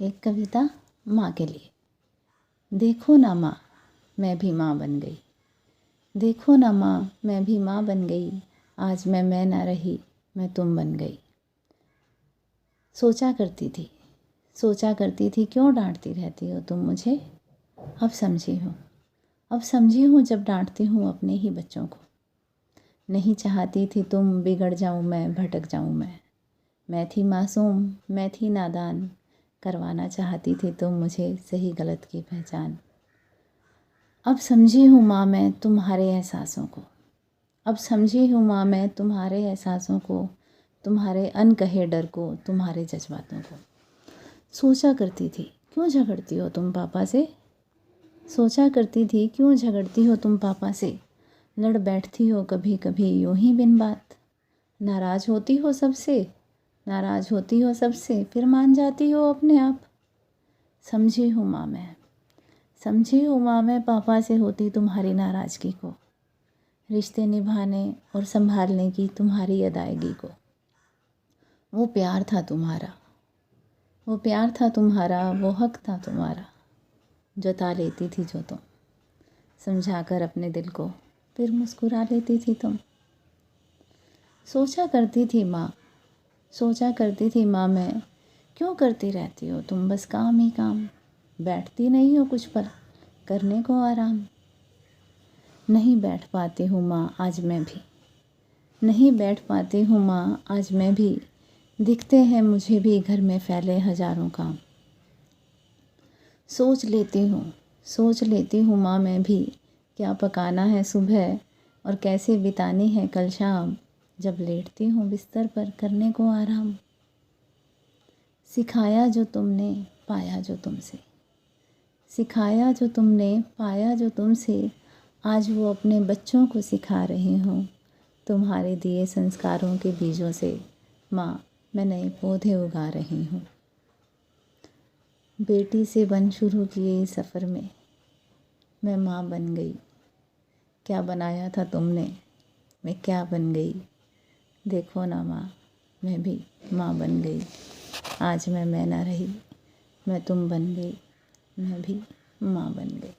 एक कविता माँ के लिए। देखो ना माँ, मैं भी माँ बन गई। देखो ना माँ, मैं भी माँ बन गई। आज मैं ना रही, मैं तुम बन गई। सोचा करती थी क्यों डांटती रहती हो तुम मुझे। अब समझी हूँ जब डांटती हूँ अपने ही बच्चों को। नहीं चाहती थी तुम बिगड़ जाऊँ मैं, भटक जाऊँ मैं थी मासूम, मैं थी नादान। करवाना चाहती थी तुम मुझे सही गलत की पहचान। अब समझी हूँ माँ मैं तुम्हारे एहसासों को। अब समझी हूँ माँ मैं तुम्हारे एहसासों को, तुम्हारे अनकहे डर को, तुम्हारे जज्बातों को। सोचा करती थी क्यों झगड़ती हो तुम पापा से। सोचा करती थी क्यों झगड़ती हो तुम पापा से। लड़ बैठती हो कभी कभी यूं ही बिन बात। नाराज़ होती हो सबसे फिर मान जाती हो अपने आप। समझी हूँ माँ मैं पापा से होती तुम्हारी नाराज़गी को, रिश्ते निभाने और संभालने की तुम्हारी अदायगी को। वो प्यार था तुम्हारा, वो हक था तुम्हारा, जता लेती थी जो तुम। समझाकर अपने दिल को फिर मुस्कुरा लेती थी तुम। सोचा करती थी माँ मैं क्यों करती रहती हो तुम बस काम ही काम। बैठती नहीं हो कुछ पल करने को आराम। नहीं बैठ पाती हूँ माँ आज मैं भी। दिखते हैं मुझे भी घर में फैले हजारों काम। सोच लेती हूँ माँ मैं भी, क्या पकाना है सुबह और कैसे बितानी है कल शाम। जब लेटती हूँ बिस्तर पर करने को आराम। सिखाया जो तुमने पाया जो तुमसे, आज वो अपने बच्चों को सिखा रही हूँ। तुम्हारे दिए संस्कारों के बीजों से माँ मैं नए पौधे उगा रही हूँ। बेटी से बन शुरू किए इस सफ़र में मैं माँ बन गई। क्या बनाया था तुमने, मैं क्या बन गई। देखो ना माँ, मैं भी माँ बन गई। आज मैं ना रही, मैं तुम बन गई, मैं भी माँ बन गई।